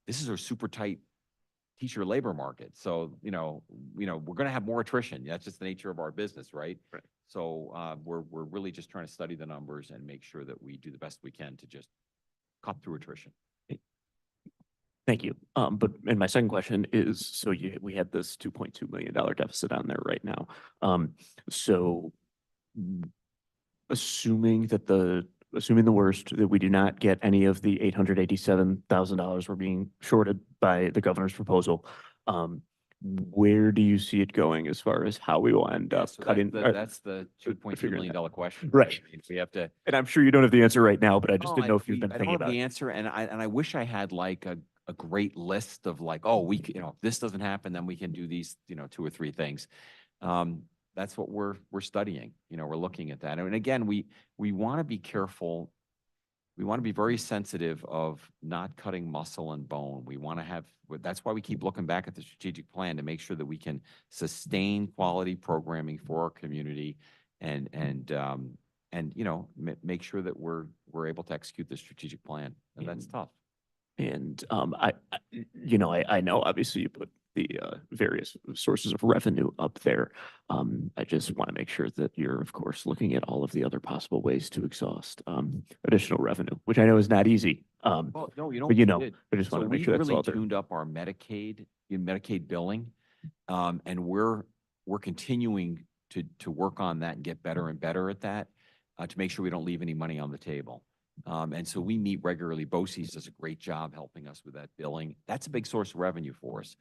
this is a super tight teacher labor market. So, we're going to have more attrition. That's just the nature of our business, right? Right. So we're really just trying to study the numbers and make sure that we do the best we can to just cut through attrition. Thank you. And my second question is, so we had this $2.2 million deficit on there right now. So assuming the worst, that we do not get any of the $887,000 we're being shorted by the governor's proposal, where do you see it going as far as how we will end up So cutting? that's the $2.2 figuring million question. Right. I mean, we have to. And I'm sure you don't have the answer right now, but I just Oh, didn't know if you've been I don't thinking have about the it. answer, and I wish I had like a great list of like, oh, if this doesn't happen, then we can do these, 2 or 3 things. That's what we're studying. We're looking at that. And again, we want to be careful. We want to be very sensitive of not cutting muscle and bone. We want to have, that's why we keep looking back at the strategic plan to make sure that we can sustain quality programming for our community and make sure that we're able to execute the strategic plan. And that's tough. And I know obviously you put the various sources of revenue up there. I just want to make sure that you're, of course, looking at all of the other possible ways to exhaust additional revenue, which I know is not easy. Well, no, but I just So want to make we've sure that's really all there. tuned up our Medicaid billing, and we're continuing to work on that and get better and better at that to make sure we don't leave any money on the table. And so we meet regularly. BOCES does a great job helping us with that billing. That's a big source of revenue for us.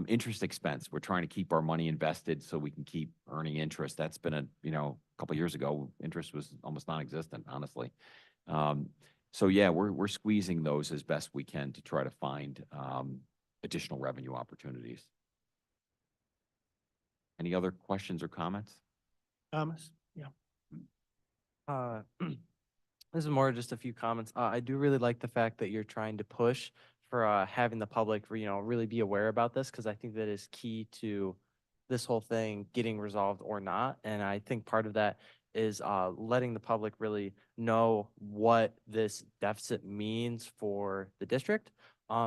Interest expense, we're trying to keep our money invested so we can keep earning interest. That's been a couple of years ago, interest was almost non-existent, honestly. So yeah, we're squeezing those as best we can to try to find additional revenue opportunities. Any other questions or comments? Thomas? Yeah. This is more just a few comments. I do really like the fact that you're trying to push for having the public, really be aware about this, because I think that is key to this whole thing getting resolved or not. And I think part of that is letting the public really know what this deficit means for the district.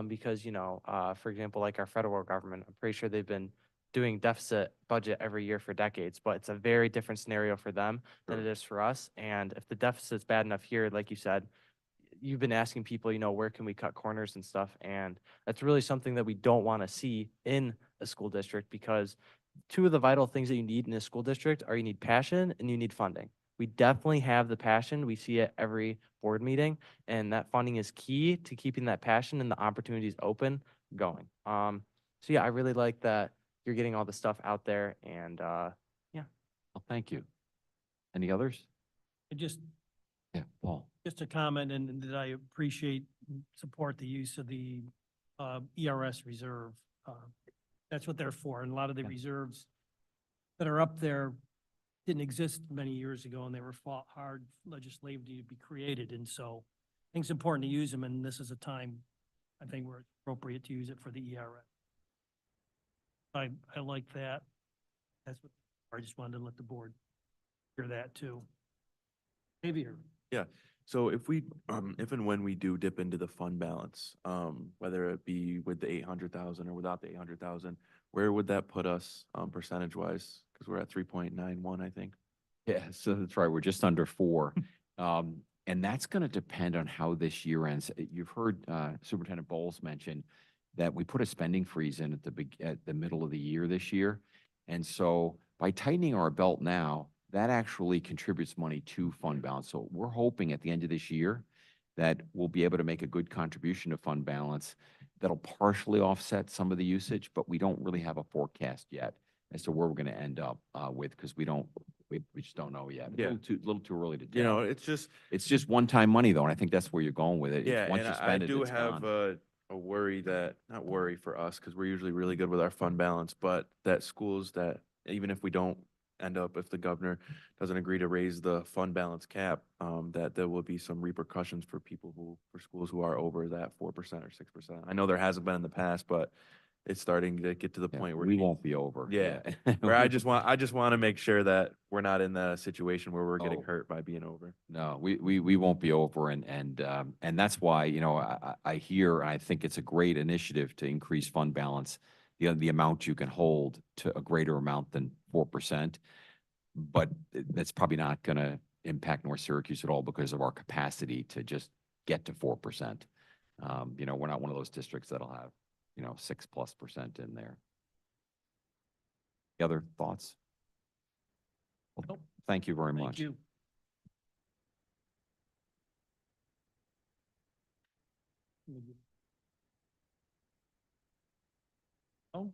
Because, for example, like our federal government, I'm pretty sure they've been doing deficit budget every year for decades, but it's a very different scenario for them than it is for us. And if the deficit's bad enough here, like you said, you've been asking people, where can we cut corners and stuff? And that's really something that we don't want to see in a school district, because two of the vital things that you need in a school district are you need passion and you need funding. We definitely have the passion. We see it every board meeting, and that funding is key to keeping that passion and the opportunities open going. So yeah, I really like that you're getting all the stuff out there, and yeah. Well, thank you. Any others? I just, Yeah, Paul. just a comment, and that I appreciate and support the use of the ERS reserve. That's what they're for. And a lot of the Yeah. reserves that are up there didn't exist many years ago, and they were fought hard legislatively to be created. And so I think it's important to use them, and this is a time, I think, where it's appropriate to use it for the ERS. I like that. That's what, I just wanted to let the board hear that too. Xavier. So if we, if and when we do dip into the fund balance, whether it be with the 800,000 or without the 800,000, where would that put us, percentage wise? Because we're at 3.91, I think. Yeah, so that's right. We're just under 4. And that's going to depend on how this year ends. You've heard Superintendent Bowles mention that we put a spending freeze in at the middle of the year this year. And so by tightening our belt now, that actually contributes money to fund balance. So we're hoping at the end of this year that we'll be able to make a good contribution to fund balance that'll partially offset some of the usage, but we don't really have a forecast yet as to where we're going to end up with, because we just don't know yet. Yeah. Little too early to tell. It's just, It's just one-time money though, and I think that's where you're going with it. yeah, Once and you I spend it, do it's have gone. a worry that, not worry for us, because we're usually really good with our fund balance, but that schools that, even if we don't end up, if the governor doesn't agree to raise the fund balance cap, that there will be some repercussions for for schools who are over that 4% or 6%. I know there hasn't been in the past, but it's starting to get to the Yeah, point where we won't be over. Yeah. where I just want to make sure that we're not in the situation where we're getting Oh. hurt by being over. No, we won't be over, and that's why, I hear, and I think it's a great initiative to increase fund balance, the amount you can hold to a greater amount than 4%. But that's probably not going to impact North Syracuse at all because of our capacity to just get to 4%. We're not one of those districts that'll have, 6+% in there. Any other thoughts? Well, Nope. thank you very Thank much. you. Oh.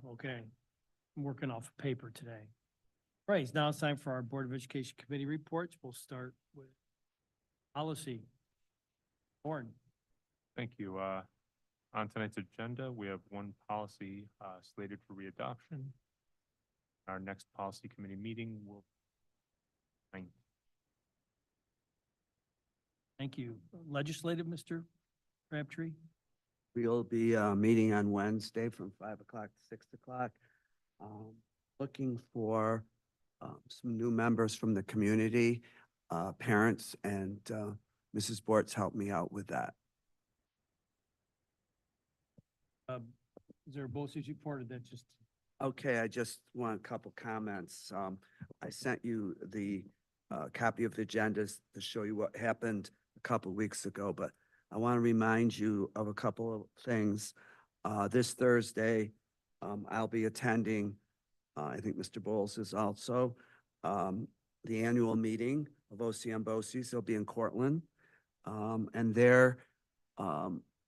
Okay. I'm working off paper today. Right, now it's time for our Board of Education Committee reports. We'll start with policy. Warren. Thank you. On tonight's agenda, we have one policy slated for readoption. Our next policy committee meeting will. Thank you. Legislative, Mr. Crabtree? We'll be meeting on Wednesday from 5 o'clock to 6 o'clock. Looking for some new members from the community, parents, and Mrs. Bortz helped me out with that. Is there a BOCES report, or that just? Okay, I just want a couple comments. I sent you the copy of the agendas to show you what happened a couple weeks ago, but I want to remind you of a couple of things. This Thursday, I'll be attending, I think Mr. Bowles is also, the annual meeting of OCM BOCES. It'll be in Cortland. And there,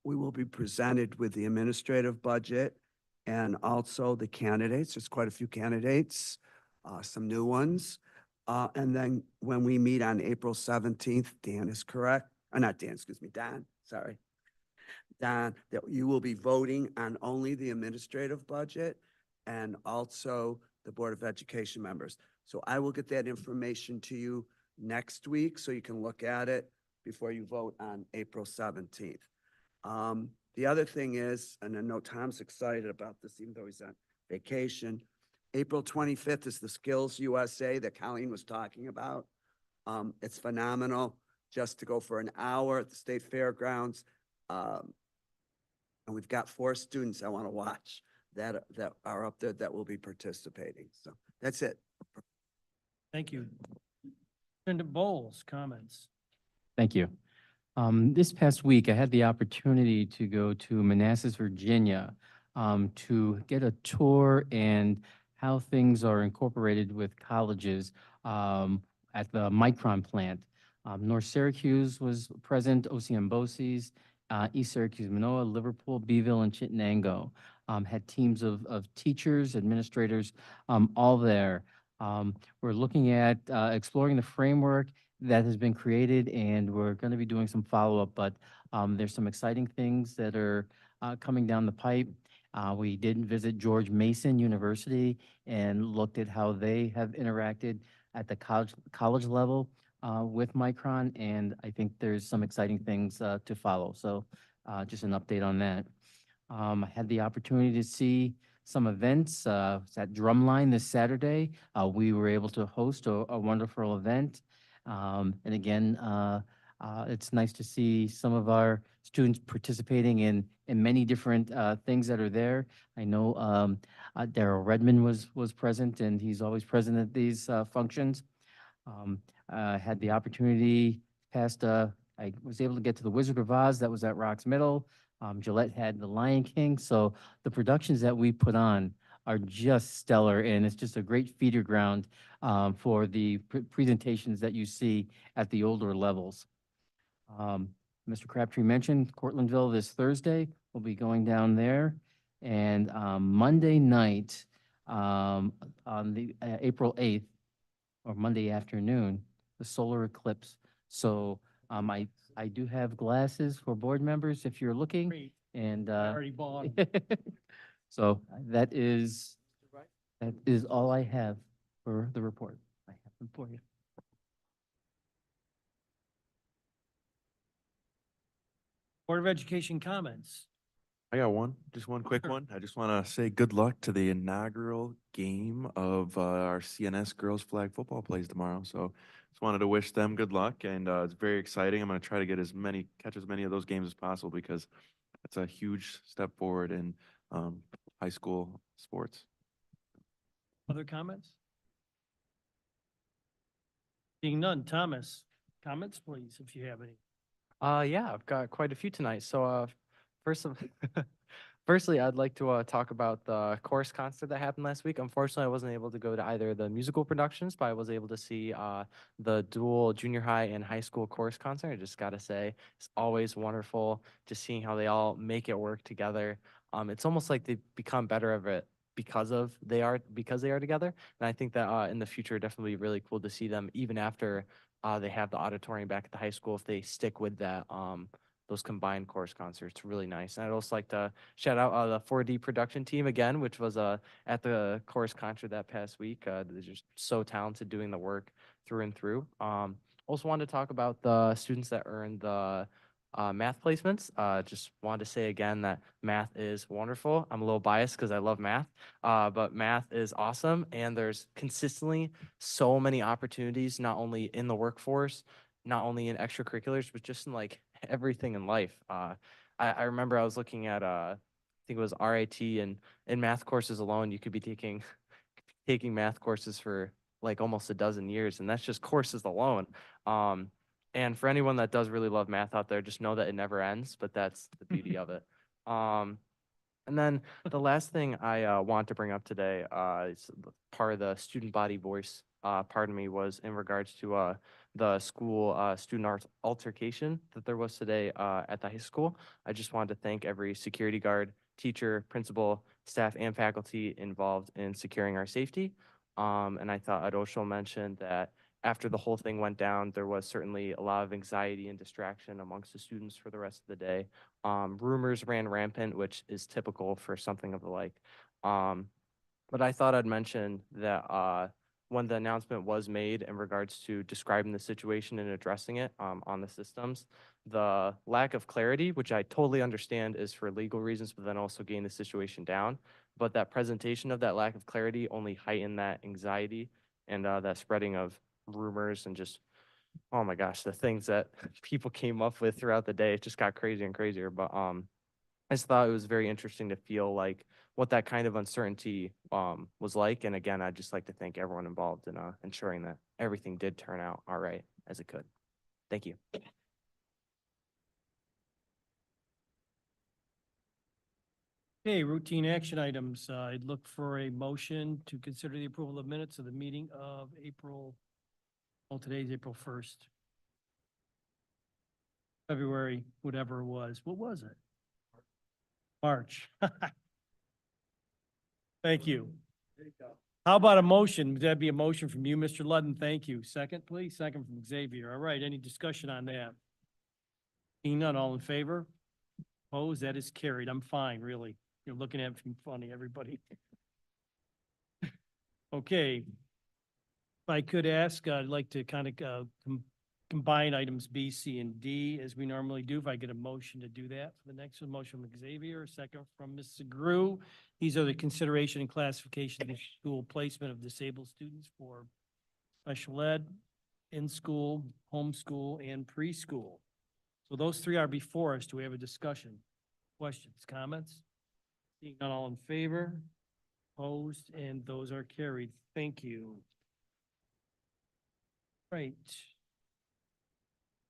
we will be presented with the administrative budget and also the candidates. There's quite a few candidates, some new ones. And then when we meet on April 17th, Dan is correct. Not Dan, excuse me, Don, sorry. Don, that you will be voting on only the administrative budget and also the Board of Education members. So I will get that information to you next week so you can look at it before you vote on April 17th. The other thing is, and I know Tom's excited about this, even though he's on vacation, April 25th is the Skills USA that Colleen was talking about. It's phenomenal just to go for an hour at the State Fairgrounds. And we've got 4 students I want to watch that are up there that will be participating. So that's it. Thank you. Superintendent Bowles, comments. Thank you. This past week, I had the opportunity to go to Manassas, Virginia, to get a tour and how things are incorporated with colleges at the Micron plant. North Syracuse was present, OCM BOCES, East Syracuse, Manoa, Liverpool, Beeville, and Chittenango. Had teams of teachers, administrators, all there. We're looking at exploring the framework that has been created, and we're going to be doing some follow-up, but there's some exciting things that are coming down the pipe. We did visit George Mason University and looked at how they have interacted at the college level with Micron, and I think there's some exciting things to follow. So just an update on that. I had the opportunity to see some events. It's at Drumline this Saturday. We were able to host a wonderful event. And again, it's nice to see some of our students participating in many different things that are there. I know Daryl Redmond was present, and he's always present at these functions. Had the opportunity I was able to get to the Wizard of Oz. That was at Rocks Middle. Gillette had the Lion King. So the productions that we put on are just stellar, and it's just a great feeder ground for the presentations that you see at the older levels. Mr. Crabtree mentioned Cortlandville this Thursday. We'll be going down there. And Monday night, on the April 8th, or Monday afternoon, the solar eclipse. So I do have glasses for board members if you're looking. Great. And I already bought 'em. so that is all I have for the report. I have them for you. Board of Education comments. I got one, just one quick one. I just want to say good luck to the inaugural game of our CNS girls flag football plays tomorrow. So just wanted to wish them good luck, and it's very exciting. I'm going to try to catch as many of those games as possible because it's a huge step forward in high school sports. Other comments? Seeing none. Thomas, comments, please, if you have any. Yeah, I've got quite a few tonight. So, firstly, I'd like to talk about the chorus concert that happened last week. Unfortunately, I wasn't able to go to either of the musical productions, but I was able to see the dual junior high and high school chorus concert. I just gotta say, it's always wonderful just seeing how they all make it work together. It's almost like they become better of it because they are together. And I think that in the future, definitely be really cool to see them even after they have the auditorium back at the high school, if they stick with that those combined chorus concerts. Really nice. And I'd also like to shout out the 4D production team again, which was at the chorus concert that past week. They're just so talented doing the work through and through. Also wanted to talk about the students that earned the math placements. Just wanted to say again that math is wonderful. I'm a little biased because I love math, but math is awesome. And there's consistently so many opportunities, not only in the workforce, not only in extracurriculars, but just in like everything in life. I remember I was looking at, I think it was RIT, and in math courses alone, you could be taking math courses for like almost a dozen years, and that's just courses alone. And for anyone that does really love math out there, just know that it never ends, but that's the beauty of it. And then the last thing I want to bring up today is part of the student body voice, pardon me, was in regards to the school student altercation that there was today at the high school. I just wanted to thank every security guard, teacher, principal, staff, and faculty involved in securing our safety. And I thought I'd also mention that after the whole thing went down, there was certainly a lot of anxiety and distraction amongst the students for the rest of the day. Rumors ran rampant, which is typical for something of the like. But I thought I'd mention that when the announcement was made in regards to describing the situation and addressing it on the systems, the lack of clarity, which I totally understand is for legal reasons, but then also getting the situation down. But that presentation of that lack of clarity only heightened that anxiety and that spreading of rumors and just oh my gosh, the things that people came up with throughout the day, it just got crazier and crazier. But I just thought it was very interesting to feel like what that kind of uncertainty was like. And again, I'd just like to thank everyone involved in ensuring that everything did turn out all right as it could. Thank you. Okay, routine action items. I'd look for a motion to consider the approval of minutes of the meeting of April, well, today's April 1st. February, whatever it was. What was it? March. Thank you. How about a motion? Would that be a motion from you, Mr. Ludden? Thank you. Second, please. Second from Xavier. All right, any discussion on that? Seeing none, all in favor? Opposed? That is carried. I'm fine, really. You're looking at me funny, everybody. Okay. If I could ask, I'd like to kind of combine items B, C, and D as we normally do. If I get a motion to do that for the next one, motion from Xavier, a second from Ms. Segru. These are the consideration and classification of school placement of disabled students for special ed, in-school, homeschool, and preschool. So those three are before us. Do we have a discussion? Questions, comments? Seeing none, all in favor? Opposed, and those are carried. Thank you. Right.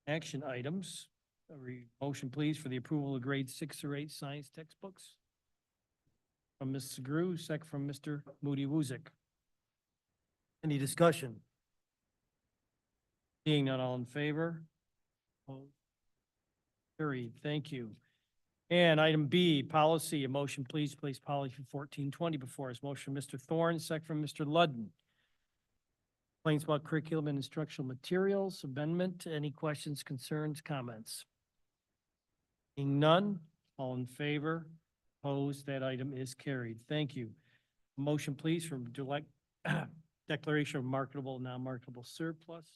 Action items. Motion, please, for the approval of grade 6 or 8 science textbooks. From Ms. Segru, second from Mr. Moody Woosick. Any discussion? Seeing none, all in favor? Opposed? Carried. Thank you. And item B, policy, a motion, please place policy 1420 before us. Motion from Mr. Thorne, second from Mr. Ludden. Complaints about curriculum and instructional materials, amendment. Any questions, concerns, comments? Seeing none, all in favor? Opposed, that item is carried. Thank you. Motion, please, from declaration of marketable, non-marketable surplus.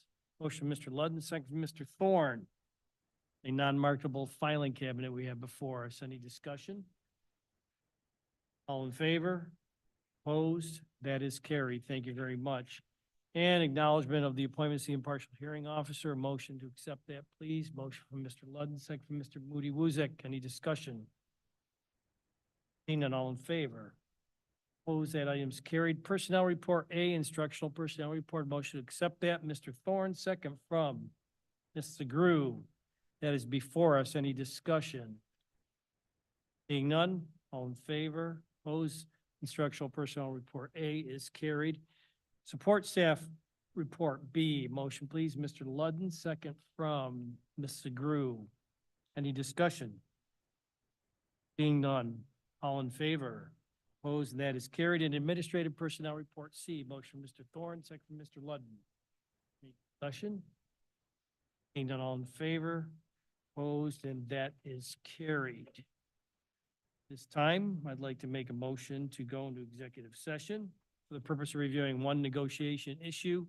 Motion, Mr. Ludden, second from Mr. Thorne. A non-marketable filing cabinet we have before us. Any discussion? All in favor? Opposed? That is carried. Thank you very much. And acknowledgement of the appointment of the impartial hearing officer. A motion to accept that, please. Motion from Mr. Ludden, second from Mr. Moody Woosick. Any discussion? Seeing none, all in favor? Opposed? That item is carried. Personnel report A, instructional personnel report. Motion to accept that. Mr. Thorne, second from Ms. Segru. That is before us. Any discussion? Seeing none, all in favor? Opposed? Instructional personnel report A is carried. Support staff report B, motion please, Mr. Ludden, second from Ms. Segru. Any discussion? Seeing none, all in favor? Opposed? And that is carried. And administrative personnel report C, motion Mr. Thorne, second from Mr. Ludden. Any discussion? Seeing none, all in favor? Opposed, and that is carried. This time, I'd like to make a motion to go into executive session for the purpose of reviewing one negotiation issue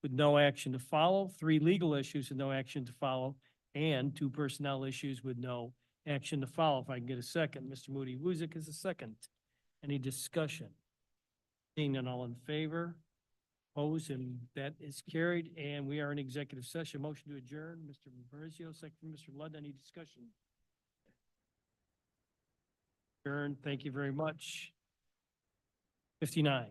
with no action to follow, 3 legal issues with no action to follow, and 2 personnel issues with no action to follow. If I can get a second, Mr. Moody Woosick is a second. Any discussion? Seeing none, all in favor? Opposed, and that is carried, and we are in executive session. Motion to adjourn, Mr. Mauricio, second from Mr. Ludd. Any discussion? Adjourn, thank you very much. 59.